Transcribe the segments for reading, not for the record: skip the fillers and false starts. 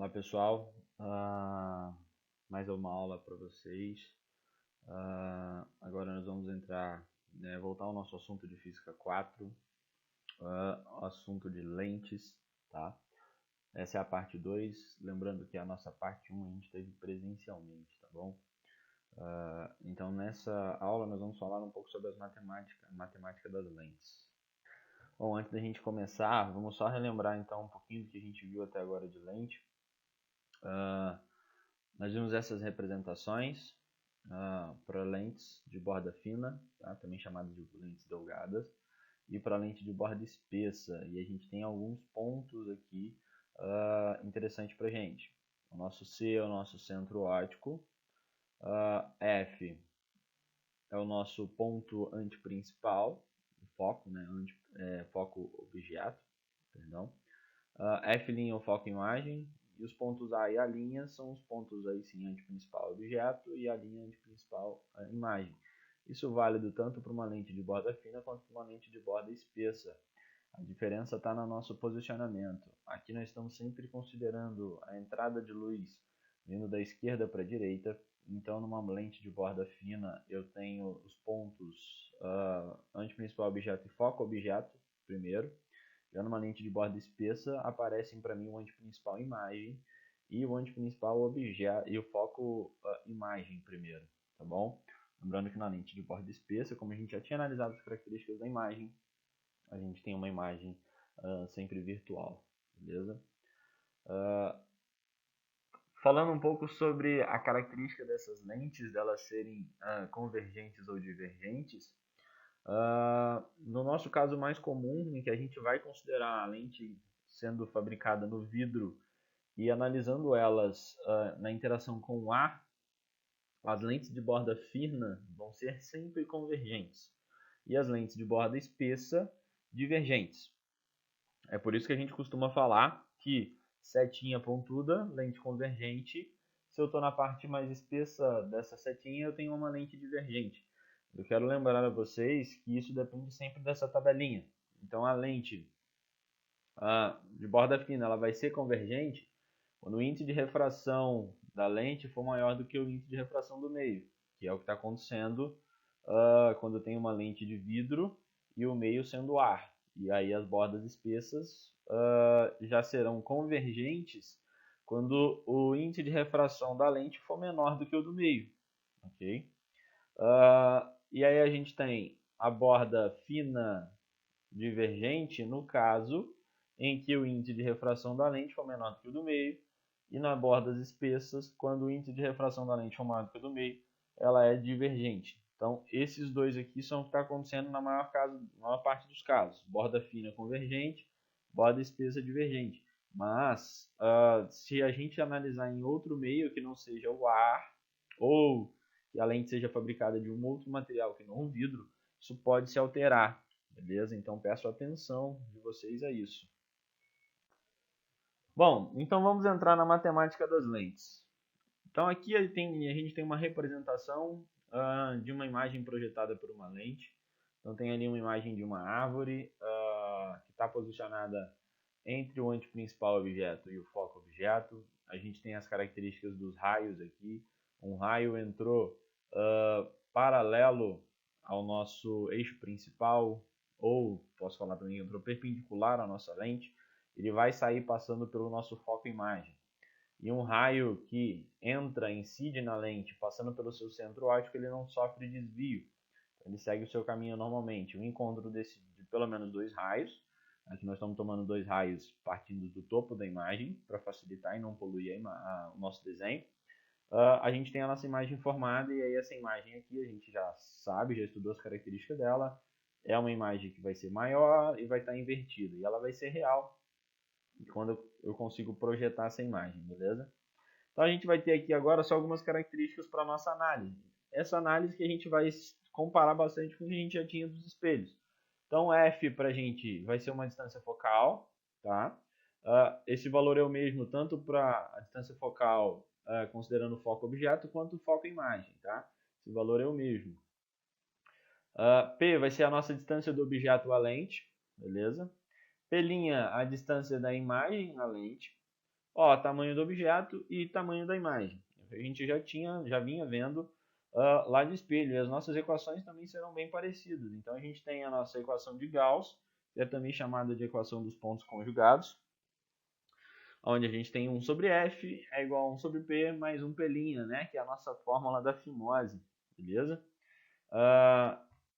Olá pessoal, mais uma aula para vocês. Agora nós vamos voltar ao nosso assunto de Física 4, o assunto de lentes, tá? Essa é a parte 2, lembrando que a nossa parte 1 a gente teve presencialmente, tá bom? Então nessa aula nós vamos falar um pouco sobre a matemática das lentes. Bom, antes da gente começar, vamos só relembrar então um pouquinho do que a gente viu até agora de lente. Nós vimos essas representações para lentes de borda fina, tá? Também chamadas de lentes delgadas, e para lente de borda espessa. E a gente tem alguns pontos aqui interessantes para a gente. O nosso C é o nosso centro óptico, F é o nosso ponto antiprincipal, o foco, né? Foco objeto, perdão. F' é o foco imagem, e os pontos A e a linha são os pontos aí sim antiprincipal objeto e a linha antiprincipal imagem. Isso é válido tanto para uma lente de borda fina quanto para uma lente de borda espessa. A diferença está no nosso posicionamento. Aqui nós estamos sempre considerando a entrada de luz vindo da esquerda para a direita. Então, numa lente de borda fina, eu tenho os pontos antiprincipal objeto e foco objeto primeiro. Já numa lente de borda espessa, aparecem para mim o antiprincipal imagem e o antiprincipal objeto e o foco imagem primeiro, tá bom? Lembrando que na lente de borda espessa, como a gente já tinha analisado as características da imagem, a gente tem uma imagem sempre virtual, beleza? Falando um pouco sobre a característica dessas lentes, delas serem convergentes ou divergentes, no nosso caso mais comum, em que a gente vai considerar a lente sendo fabricada no vidro e analisando elas na interação com o ar, as lentes de borda fina vão ser sempre convergentes e as lentes de borda espessa divergentes. É por isso que a gente costuma falar que setinha pontuda, lente convergente. Se eu estou na parte mais espessa dessa setinha, eu tenho uma lente divergente. Eu quero lembrar a vocês que isso depende sempre dessa tabelinha. Então, a lente de borda fina ela vai ser convergente quando o índice de refração da lente for maior do que o índice de refração do meio, que é o que está acontecendo quando eu tenho uma lente de vidro e o meio sendo ar. E aí as bordas espessas já serão convergentes quando o índice de refração da lente for menor do que o do meio. Ok? E aí a gente tem a borda fina divergente no caso em que o índice de refração da lente for menor do que o do meio, e nas bordas espessas, quando o índice de refração da lente for maior do que o do meio, ela é divergente. Então, esses dois aqui são o que está acontecendo na maior parte dos casos. Borda fina convergente, borda espessa divergente. Mas, se a gente analisar em outro meio que não seja o ar, ou que a lente seja fabricada de um outro material que não o vidro, isso pode se alterar, beleza? Então, peço atenção de vocês a isso. Bom, então vamos entrar na matemática das lentes. Então aqui a gente tem uma representação de uma imagem projetada por uma lente. Então tem ali uma imagem de uma árvore que está posicionada entre o antiprincipal objeto e o foco objeto. A gente tem as características dos raios aqui. Um raio entrou paralelo ao nosso eixo principal, ou posso falar também entrou perpendicular à nossa lente. Ele vai sair passando pelo nosso foco imagem. E um raio que entra, incide na lente, passando pelo seu centro óptico, ele não sofre desvio. Ele segue o seu caminho normalmente. O encontro de pelo menos dois raios. Aqui nós estamos tomando dois raios partindo do topo da imagem, para facilitar e não poluir o nosso desenho. A gente tem a nossa imagem formada, e aí essa imagem aqui a gente já sabe, já estudou as características dela. É uma imagem que vai ser maior e vai estar invertida. E ela vai ser real quando eu consigo projetar essa imagem, beleza? Então a gente vai ter aqui agora só algumas características para a nossa análise. Essa análise que a gente vai comparar bastante com o que a gente já tinha dos espelhos. Então F para a gente vai ser uma distância focal, tá? Esse valor é o mesmo tanto para a distância focal, considerando o foco objeto, quanto o foco imagem, tá? Esse valor é o mesmo. P vai ser a nossa distância do objeto à lente, beleza? P', a distância da imagem à lente. Ó, tamanho do objeto e tamanho da imagem. A gente já vinha vendo lá de espelho. E as nossas equações também serão bem parecidas. Então a gente tem a nossa equação de Gauss, que é também chamada de equação dos pontos conjugados, onde a gente tem 1 sobre F é igual a 1 sobre P mais 1 P', né? Que é a nossa fórmula da fimose, beleza?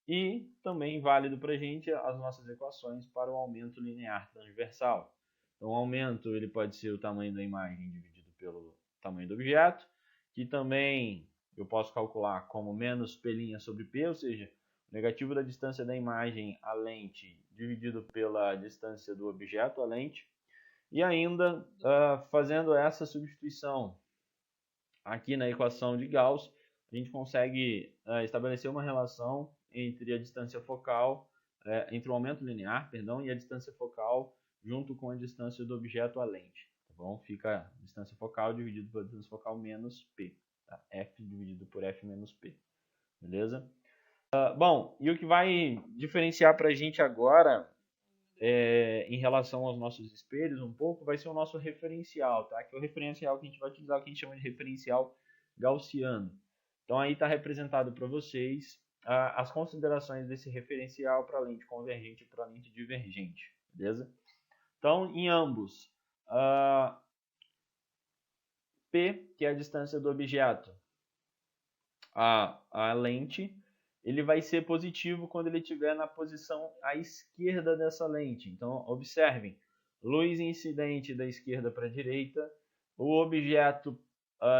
E também válido para a gente as nossas equações para o aumento linear transversal. Então, o aumento ele pode ser o tamanho da imagem dividido pelo tamanho do objeto, que também eu posso calcular como menos P' sobre P, ou seja, o negativo da distância da imagem à lente dividido pela distância do objeto à lente. E ainda, fazendo essa substituição aqui na equação de Gauss, a gente consegue estabelecer uma relação entre a distância focal, entre o aumento linear, perdão, e a distância focal junto com a distância do objeto à lente. Tá bom? Fica a distância focal dividido pela distância focal menos P. Tá? F dividido por F menos P. Beleza? Bom, e o que vai diferenciar para a gente agora em relação aos nossos espelhos um pouco, vai ser o nosso referencial, tá? Que é o referencial que a gente vai utilizar, que a gente chama de referencial gaussiano. Então aí está representado para vocês as considerações desse referencial para lente convergente e para lente divergente, beleza? Então, em ambos, P, que é a distância do objeto, a lente, ele vai ser positivo quando ele estiver na posição à esquerda dessa lente. Então, observem, luz incidente da esquerda para a direita, o objeto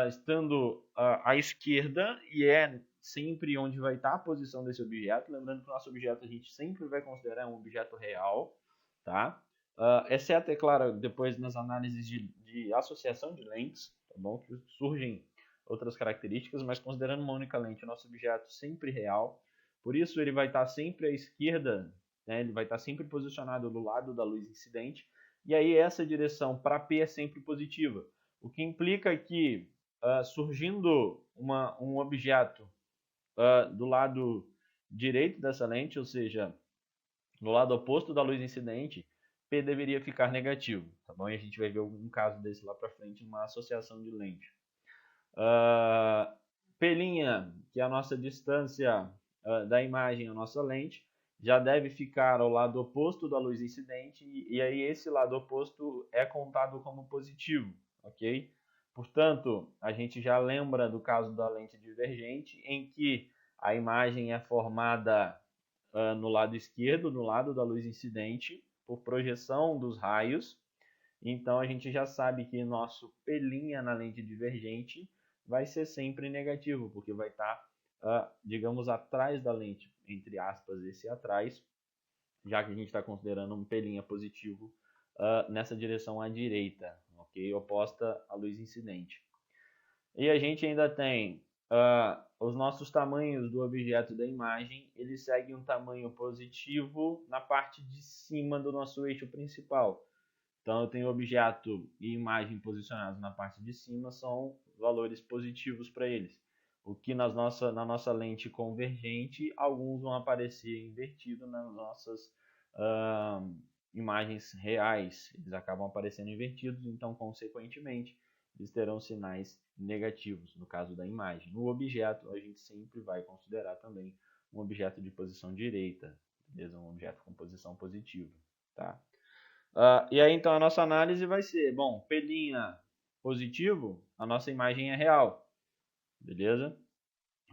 estando à esquerda, e é sempre onde vai estar a posição desse objeto. Lembrando que o nosso objeto a gente sempre vai considerar um objeto real, tá? Exceto, é claro, depois nas análises de associação de lentes, tá bom? Que surgem outras características, mas considerando uma única lente, o nosso objeto sempre real. Por isso ele vai estar sempre à esquerda, né? Ele vai estar sempre posicionado do lado da luz incidente, e aí essa direção para P é sempre positiva, o que implica que surgindo um objeto do lado direito dessa lente, ou seja, no lado oposto da luz incidente, P deveria ficar negativo, tá bom? E a gente vai ver um caso desse lá para frente, uma associação de lente. P', que é a nossa distância da imagem à nossa lente, já deve ficar ao lado oposto da luz incidente, e aí esse lado oposto é contado como positivo, ok? Portanto, a gente já lembra do caso da lente divergente, em que a imagem é formada no lado esquerdo, no lado da luz incidente, por projeção dos raios. Então, a gente já sabe que nosso P' na lente divergente vai ser sempre negativo, porque vai estar, digamos, atrás da lente, entre aspas, esse atrás, já que a gente está considerando um P' positivo nessa direção à direita, ok? Oposta à luz incidente. E a gente ainda tem os nossos tamanhos do objeto da imagem, eles seguem um tamanho positivo na parte de cima do nosso eixo principal. Então, eu tenho objeto e imagem posicionados na parte de cima, são valores positivos para eles. O que na nossa lente convergente, alguns vão aparecer invertidos nas nossas imagens reais. Eles acabam aparecendo invertidos, então, consequentemente, eles terão sinais negativos, no caso da imagem. No objeto, a gente sempre vai considerar também um objeto de posição direita, beleza? Um objeto com posição positiva, tá? E aí, então, a nossa análise vai ser, bom, P' positivo, a nossa imagem é real, beleza?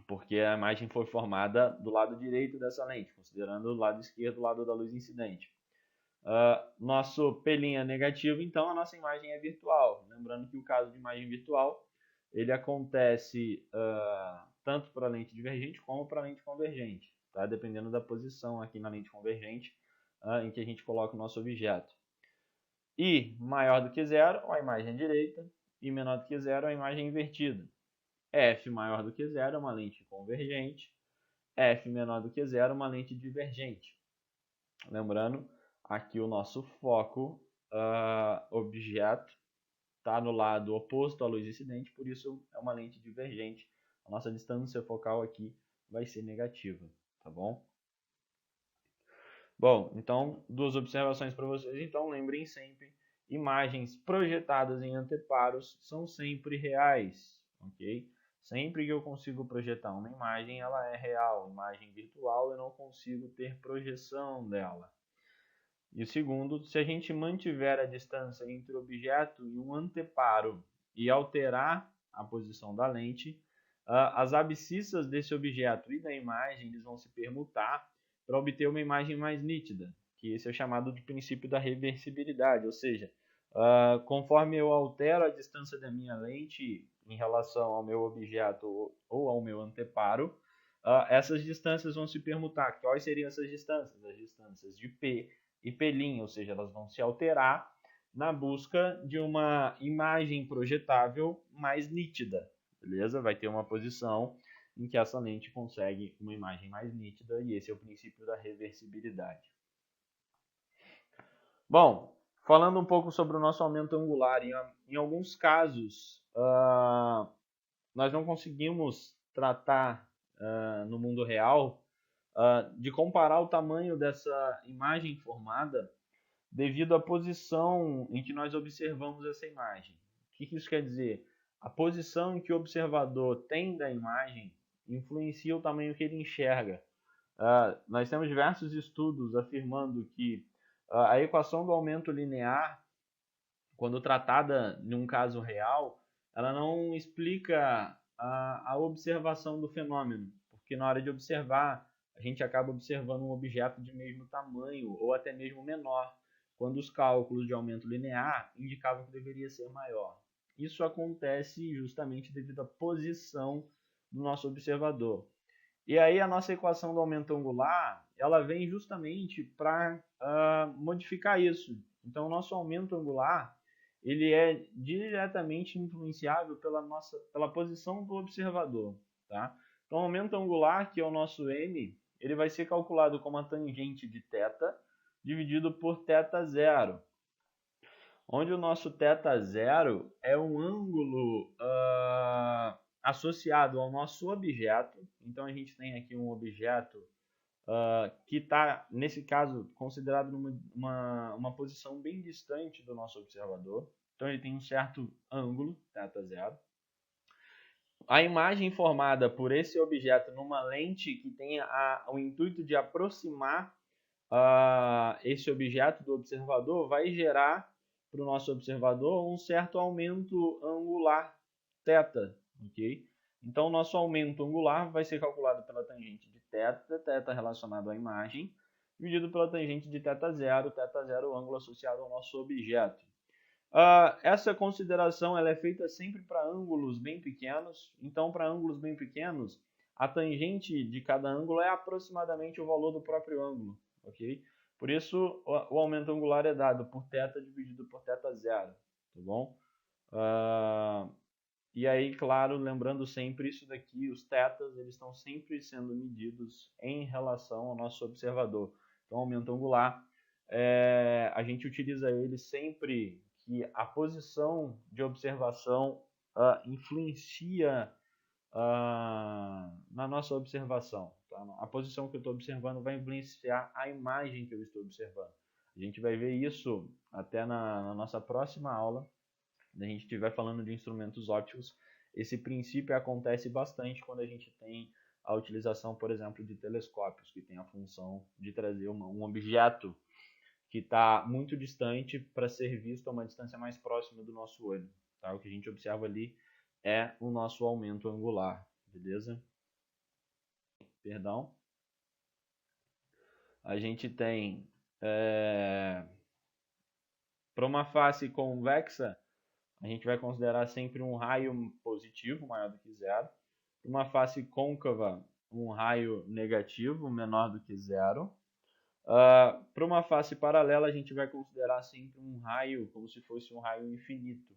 Porque a imagem foi formada do lado direito dessa lente, considerando o lado esquerdo, o lado da luz incidente. Nosso P' negativo, então, a nossa imagem é virtual. Lembrando que o caso de imagem virtual, ele acontece tanto para a lente divergente como para a lente convergente, tá? Dependendo da posição aqui na lente convergente em que a gente coloca o nosso objeto. I maior do que zero, a imagem é direita. I menor do que zero, a imagem é invertida. F maior do que zero, uma lente convergente. F menor do que zero, uma lente divergente. Lembrando, aqui o nosso foco, objeto, está no lado oposto à luz incidente, por isso é uma lente divergente. A nossa distância focal aqui vai ser negativa, tá bom? Bom, então, duas observações para vocês. Então, lembrem sempre imagens projetadas em anteparos são sempre reais, ok? Sempre que eu consigo projetar uma imagem, ela é real. Imagem virtual, eu não consigo ter projeção dela. E o segundo, se a gente mantiver a distância entre o objeto e um anteparo e alterar a posição da lente, as abscissas desse objeto e da imagem eles vão se permutar para obter uma imagem mais nítida, que esse é chamado de princípio da reversibilidade, ou seja, conforme eu altero a distância da minha lente em relação ao meu objeto ou ao meu anteparo, essas distâncias vão se permutar. Quais seriam essas distâncias? As distâncias de P e P', ou seja, elas vão se alterar na busca de uma imagem projetável mais nítida, beleza? Vai ter uma posição em que essa lente consegue uma imagem mais nítida e esse é o princípio da reversibilidade. Bom, falando um pouco sobre o nosso aumento angular, em alguns casos nós não conseguimos tratar no mundo real de comparar o tamanho dessa imagem formada devido à posição em que nós observamos essa imagem. O que isso quer dizer? A posição em que o observador tem da imagem influencia o tamanho que ele enxerga. Nós temos diversos estudos afirmando que a equação do aumento linear, quando tratada em um caso real, ela não explica a observação do fenômeno, porque na hora de observar, a gente acaba observando um objeto de mesmo tamanho ou até mesmo menor, quando os cálculos de aumento linear indicavam que deveria ser maior. Isso acontece justamente devido à posição do nosso observador. E aí a nossa equação do aumento angular, ela vem justamente para modificar isso. Então o nosso aumento angular, ele é diretamente influenciável pela posição do observador, tá? Então o aumento angular, que é o nosso m, ele vai ser calculado como a tangente de θ dividido por θ0, onde o nosso θ0 é um ângulo associado ao nosso objeto. Então a gente tem aqui um objeto que está, nesse caso, considerado numa posição bem distante do nosso observador. Então ele tem um certo ângulo, θ0. A imagem formada por esse objeto numa lente que tem o intuito de aproximar esse objeto do observador vai gerar para o nosso observador um certo aumento angular θ, ok? Então, o nosso aumento angular vai ser calculado pela tangente de θ relacionado à imagem, dividido pela tangente de θ0 é o ângulo associado ao nosso objeto. Essa consideração ela é feita sempre para ângulos bem pequenos. Então, para ângulos bem pequenos, a tangente de cada ângulo é aproximadamente o valor do próprio ângulo, ok? Por isso, o aumento angular é dado por θ dividido por θ0, tá bom? E aí, claro, lembrando sempre isso daqui, os θs, eles estão sempre sendo medidos em relação ao nosso observador. Então, aumento angular, a gente utiliza ele sempre que a posição de observação influencia na nossa observação. Tá? A posição que eu estou observando vai influenciar a imagem que eu estou observando. A gente vai ver isso até na nossa próxima aula, quando a gente estiver falando de instrumentos ópticos. Esse princípio acontece bastante quando a gente tem a utilização, por exemplo, de telescópios, que tem a função de trazer um objeto que está muito distante para ser visto a uma distância mais próxima do nosso olho. Tá? O que a gente observa ali é o nosso aumento angular, beleza? Perdão. A gente tem, para uma face convexa, a gente vai considerar sempre um raio positivo maior do que zero. Para uma face côncava, um raio negativo menor do que zero. Para uma face paralela, a gente vai considerar sempre um raio como se fosse um raio infinito.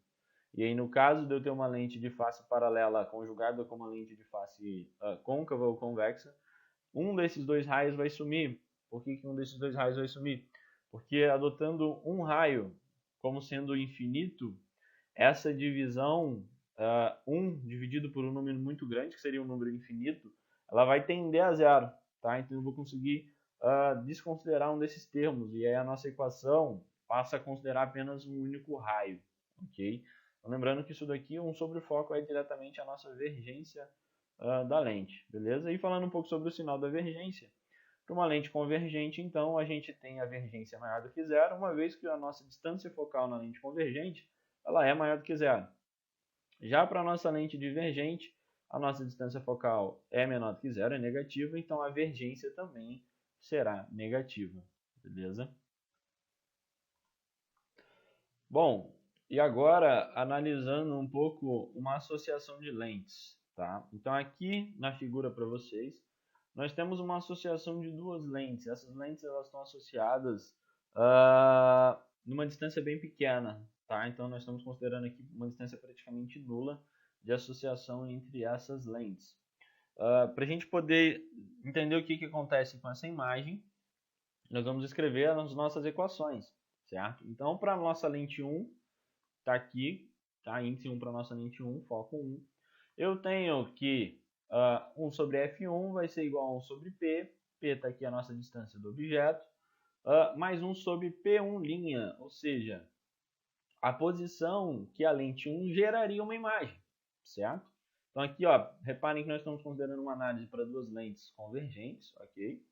E aí, no caso de eu ter uma lente de face paralela conjugada com uma lente de face côncava ou convexa, um desses dois raios vai sumir. Por que um desses dois raios vai sumir? Porque adotando um raio como sendo infinito, essa divisão, 1 dividido por um número muito grande, que seria um número infinito, ela vai tender a zero. Tá? Então eu vou conseguir desconsiderar um desses termos. E aí a nossa equação passa a considerar apenas um único raio, ok? Então, lembrando que isso daqui, 1 sobre o foco, é diretamente a nossa vergência da lente, beleza? E falando um pouco sobre o sinal da vergência, para uma lente convergente, então, a gente tem a vergência maior do que zero, uma vez que a nossa distância focal na lente convergente, ela é maior do que zero. Já para a nossa lente divergente, a nossa distância focal é menor do que zero, é negativa, então a vergência também será negativa, beleza? Bom, e agora analisando um pouco uma associação de lentes, tá? Então aqui na figura para vocês, nós temos uma associação de duas lentes. Essas lentes elas estão associadas numa distância bem pequena, tá? Então nós estamos considerando aqui uma distância praticamente nula de associação entre essas lentes. Para a gente poder entender o que acontece com essa imagem, nós vamos escrever as nossas equações, certo? Então, para a nossa lente 1, está aqui, tá? Índice 1 para a nossa lente 1, foco 1. Eu tenho que 1 sobre F1 vai ser igual a 1 sobre P. P está aqui a nossa distância do objeto. Mais 1 sobre P1', ou seja, a posição que a lente 1 geraria uma imagem, certo? Então aqui, ó, reparem que nós estamos considerando uma análise para duas lentes convergentes, ok?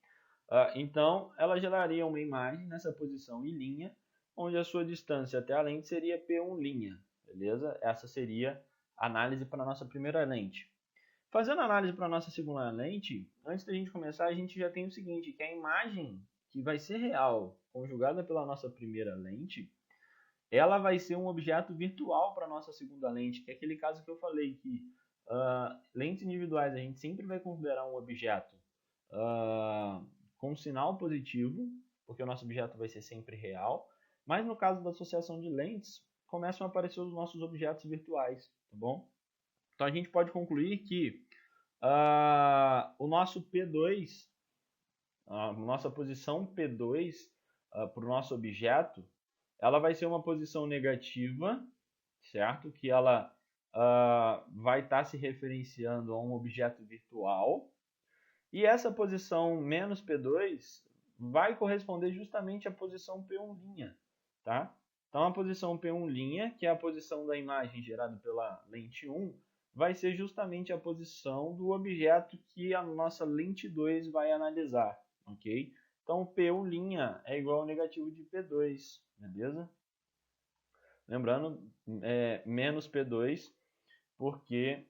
Então, ela geraria uma imagem nessa posição I', onde a sua distância até a lente seria P1', beleza? Essa seria a análise para a nossa primeira lente. Fazendo a análise para a nossa segunda lente, antes da gente começar, a gente já tem o seguinte, que a imagem que vai ser real, conjugada pela nossa primeira lente, ela vai ser um objeto virtual para a nossa segunda lente, que é aquele caso que eu falei que lentes individuais a gente sempre vai considerar um objeto com sinal positivo, porque o nosso objeto vai ser sempre real, mas no caso da associação de lentes, começam a aparecer os nossos objetos virtuais, tá bom? Então a gente pode concluir que o nosso P2, a nossa posição P2 para o nosso objeto, ela vai ser uma posição negativa, certo? Que ela vai estar se referenciando a um objeto virtual. E essa posição menos P2 vai corresponder justamente à posição P1', tá? Então, a posição P1', que é a posição da imagem gerada pela lente 1, vai ser justamente a posição do objeto que a nossa lente 2 vai analisar, ok? Então, P1' é igual ao negativo de P2, beleza? Lembrando, menos P2, porque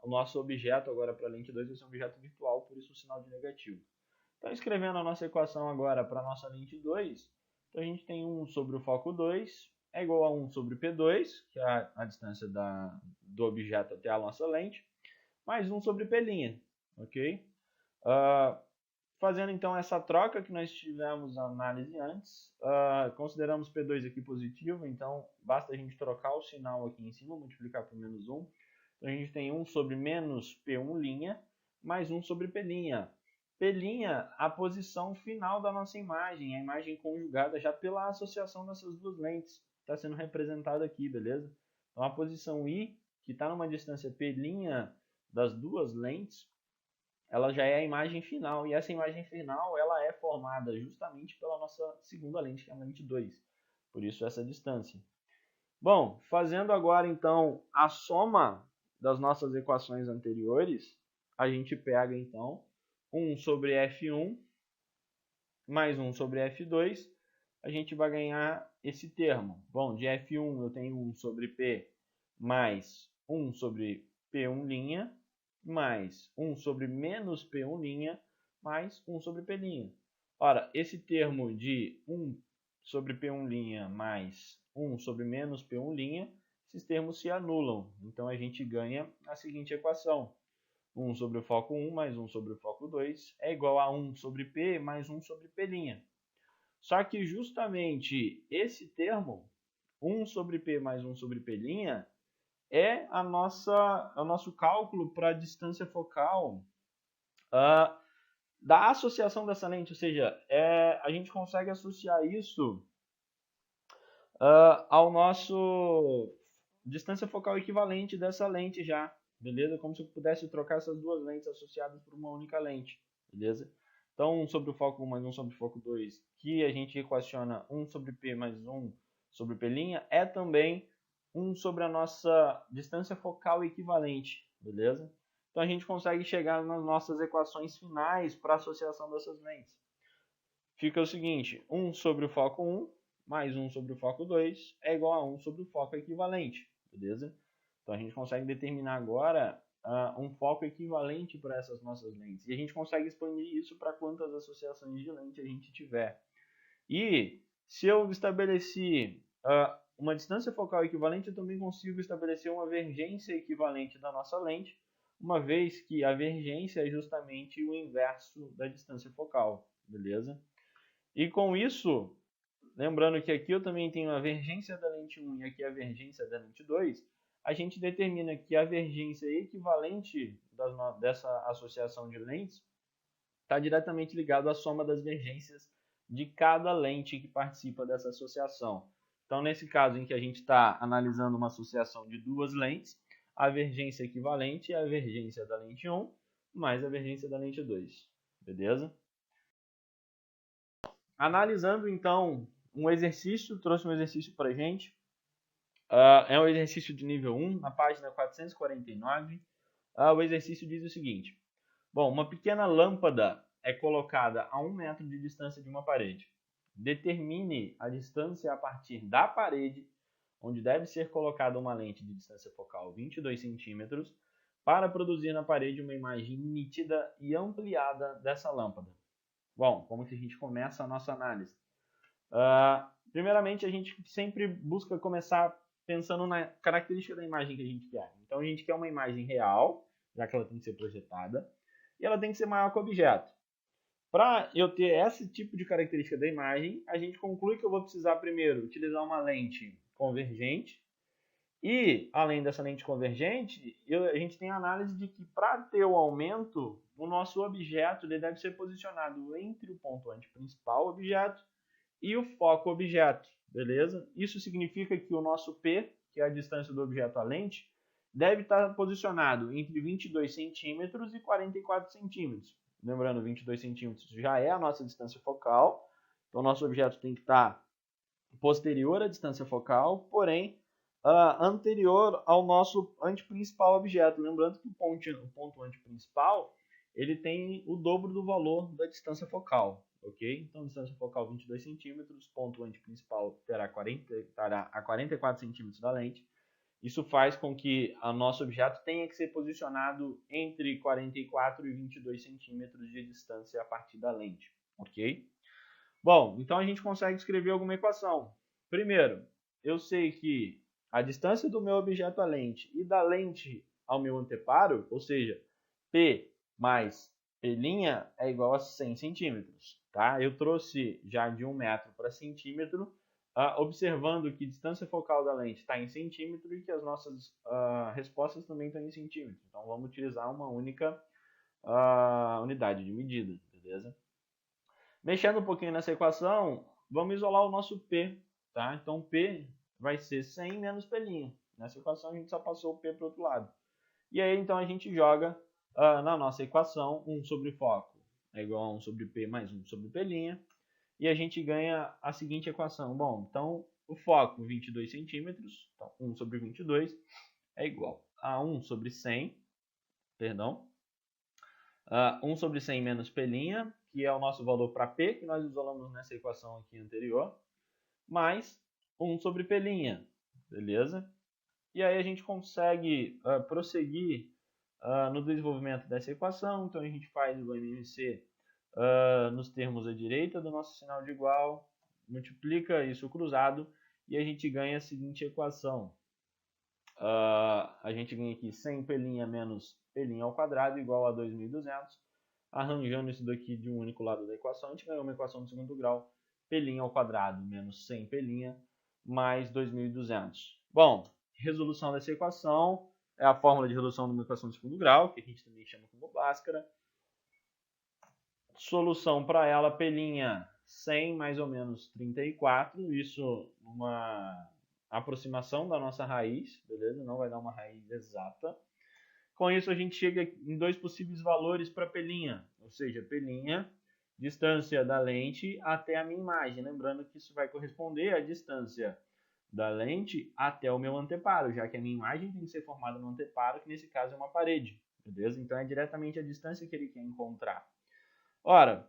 o nosso objeto agora para a lente 2 vai ser um objeto virtual, por isso o sinal de negativo. Então, escrevendo a nossa equação agora para a nossa lente 2, então a gente tem 1 sobre o foco 2 é igual a 1 sobre P2, que é a distância do objeto até a nossa lente, mais 1 sobre P', ok? Fazendo então essa troca que nós tivemos na análise antes, consideramos P2 aqui positivo, então basta a gente trocar o sinal aqui em cima, multiplicar por menos 1. Então a gente tem 1 sobre menos P1', mais 1 sobre P'. P', a posição final da nossa imagem, a imagem conjugada já pela associação dessas duas lentes, está sendo representada aqui, beleza? Então a posição I, que está numa distância P' das duas lentes, ela já é a imagem final, e essa imagem final ela é formada justamente pela nossa segunda lente, que é a lente 2, por isso essa distância. Bom, fazendo agora então a soma das nossas equações anteriores, a gente pega então 1 sobre F1 mais 1 sobre F2, a gente vai ganhar esse termo. Bom, de F1 eu tenho 1 sobre P mais 1 sobre P1', mais 1 sobre menos P1', mais 1 sobre P'. Ora, esse termo de 1 sobre P1' mais 1 sobre menos P1', esses termos se anulam. Então, a gente ganha a seguinte equação. 1 sobre o foco 1 mais 1 sobre o foco 2 é igual a 1 sobre P mais 1 sobre P'. Só que justamente esse termo, 1 sobre P mais 1 sobre P', é o nosso cálculo para a distância focal da associação dessa lente, ou seja, a gente consegue associar isso ao nosso distância focal equivalente dessa lente já, beleza? Como se eu pudesse trocar essas duas lentes associadas por uma única lente, beleza? Então, 1 sobre o foco 1 mais 1 sobre o foco 2, que a gente equaciona 1 sobre P mais 1 sobre P', é também 1 sobre a nossa distância focal equivalente, beleza? Então, a gente consegue chegar nas nossas equações finais para a associação dessas lentes. Fica o seguinte, 1 sobre o foco 1 mais 1 sobre o foco 2 é igual a 1 sobre o foco equivalente, beleza? Então, a gente consegue determinar agora um foco equivalente para essas nossas lentes. E a gente consegue expandir isso para quantas associações de lente a gente tiver. E se eu estabeleci uma distância focal equivalente, eu também consigo estabelecer uma vergência equivalente da nossa lente, uma vez que a vergência é justamente o inverso da distância focal, beleza? E com isso, lembrando que aqui eu também tenho a vergência da lente 1 e aqui a vergência da lente 2, a gente determina que a vergência equivalente dessa associação de lentes está diretamente ligada à soma das vergências de cada lente que participa dessa associação. Então, nesse caso em que a gente está analisando uma associação de duas lentes, a vergência equivalente é a vergência da lente 1 mais a vergência da lente 2. Beleza? Analisando, então, um exercício, trouxe um exercício para a gente. É um exercício de nível 1, na página 449. O exercício diz o seguinte. Bom, uma pequena lâmpada é colocada a 1 metro de distância de uma parede. Determine a distância a partir da parede, onde deve ser colocada uma lente de distância focal 22 centímetros, para produzir na parede uma imagem nítida e ampliada dessa lâmpada. Bom, como que a gente começa a nossa análise? Primeiramente, a gente sempre busca começar pensando na característica da imagem que a gente quer. Então, a gente quer uma imagem real, já que ela tem que ser projetada, e ela tem que ser maior que o objeto. Para eu ter esse tipo de característica da imagem, a gente conclui que eu vou precisar primeiro utilizar uma lente convergente. E, além dessa lente convergente, a gente tem a análise de que para ter o aumento, o nosso objeto ele deve ser posicionado entre o ponto antiprincipal objeto e o foco objeto, beleza? Isso significa que o nosso P, que é a distância do objeto à lente, deve estar posicionado entre 22 centímetros e 44 centímetros. Lembrando, 22 centímetros já é a nossa distância focal, então o nosso objeto tem que estar posterior à distância focal, porém anterior ao nosso anteprincipal objeto. Lembrando que o ponto anteprincipal ele tem o dobro do valor da distância focal, ok? Então, distância focal 22 centímetros, ponto anteprincipal estará a 44 centímetros da lente. Isso faz com que o nosso objeto tenha que ser posicionado entre 44 e 22 centímetros de distância a partir da lente, ok? Bom, então a gente consegue escrever alguma equação. Primeiro, eu sei que a distância do meu objeto à lente e da lente ao meu anteparo, ou seja, P mais P' é igual a 100 centímetros. Tá? Eu trouxe já de 1 metro para centímetro, observando que a distância focal da lente está em centímetro e que as nossas respostas também estão em centímetro. Então, vamos utilizar uma única unidade de medida, beleza? Mexendo um pouquinho nessa equação, vamos isolar o nosso P. Tá? Então, P vai ser 100 menos P'. Nessa equação, a gente só passou o P para o outro lado. E aí, então, a gente joga na nossa equação 1 sobre foco é igual a 1 sobre P mais 1 sobre P'. E a gente ganha a seguinte equação. Bom, então, o foco, 22 centímetros, então 1 sobre 22 é igual a 1 sobre 100, perdão, 1 sobre 100 menos P', que é o nosso valor para P, que nós isolamos nessa equação aqui anterior, mais 1 sobre P', beleza? E aí a gente consegue prosseguir no desenvolvimento dessa equação. Então a gente faz o MMC nos termos à direita do nosso sinal de igual, multiplica isso cruzado e a gente ganha a seguinte equação. A gente ganha aqui 100 P' menos P' ao quadrado igual a 2.200. Arranjando isso daqui de um único lado da equação, a gente ganhou uma equação de segundo grau, P' ao quadrado menos 100 P' mais 2.200. Bom, resolução dessa equação é a fórmula de resolução de uma equação de segundo grau, que a gente também chama como Bhaskara. Solução para ela, P' 100 mais ou menos 34, isso uma aproximação da nossa raiz, beleza? Não vai dar uma raiz exata. Com isso, a gente chega em dois possíveis valores para P', ou seja, P' distância da lente até a minha imagem. Lembrando que isso vai corresponder à distância da lente até o meu anteparo, já que a minha imagem tem que ser formada no anteparo, que nesse caso é uma parede, beleza? Então é diretamente a distância que ele quer encontrar. Ora,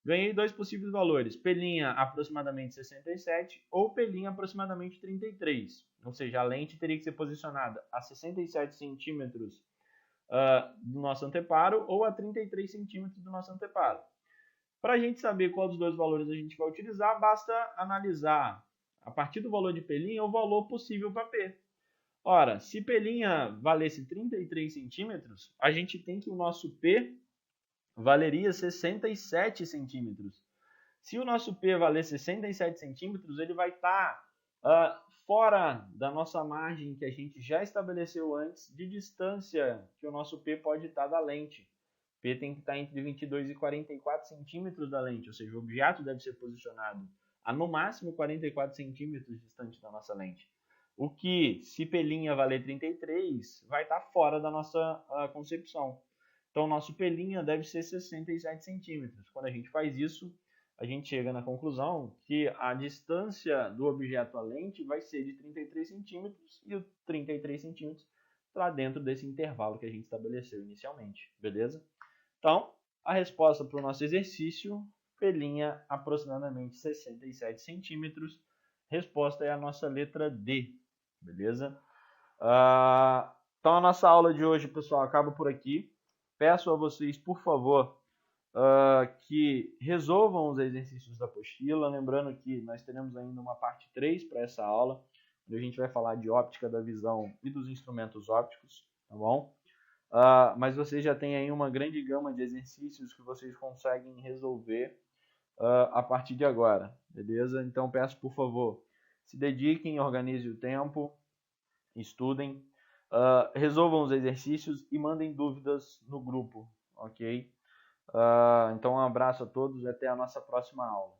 ganhei dois possíveis valores, P' aproximadamente 67 ou P' aproximadamente 33, ou seja, a lente teria que ser posicionada a 67 centímetros do nosso anteparo ou a 33 centímetros do nosso anteparo. Para a gente saber qual dos dois valores a gente vai utilizar, basta analisar a partir do valor de P' o valor possível para P. Ora, se P' valesse 33 centímetros, a gente tem que o nosso P valeria 67 centímetros. Se o nosso P valer 67 centímetros, ele vai estar fora da nossa margem que a gente já estabeleceu antes de distância que o nosso P pode estar da lente. P tem que estar entre 22 e 44 centímetros da lente, ou seja, o objeto deve ser posicionado a no máximo 44 centímetros distante da nossa lente. O que, se P' valer 33, vai estar fora da nossa concepção. Então, o nosso P' deve ser 67 centímetros. Quando a gente faz isso, a gente chega na conclusão que a distância do objeto à lente vai ser de 33 centímetros e o 33 centímetros está dentro desse intervalo que a gente estabeleceu inicialmente, beleza? Então, a resposta para o nosso exercício, P' aproximadamente 67 centímetros. Resposta é a nossa letra D, beleza? Então, a nossa aula de hoje, pessoal, acaba por aqui. Peço a vocês, por favor, que resolvam os exercícios da apostila. Lembrando que nós teremos ainda uma parte 3 para essa aula, onde a gente vai falar de óptica da visão e dos instrumentos ópticos, tá bom? Mas vocês já têm aí uma grande gama de exercícios que vocês conseguem resolver a partir de agora, beleza? Então peço, por favor, se dediquem, organizem o tempo, estudem, resolvam os exercícios e mandem dúvidas no grupo, ok? Então um abraço a todos e até a nossa próxima aula.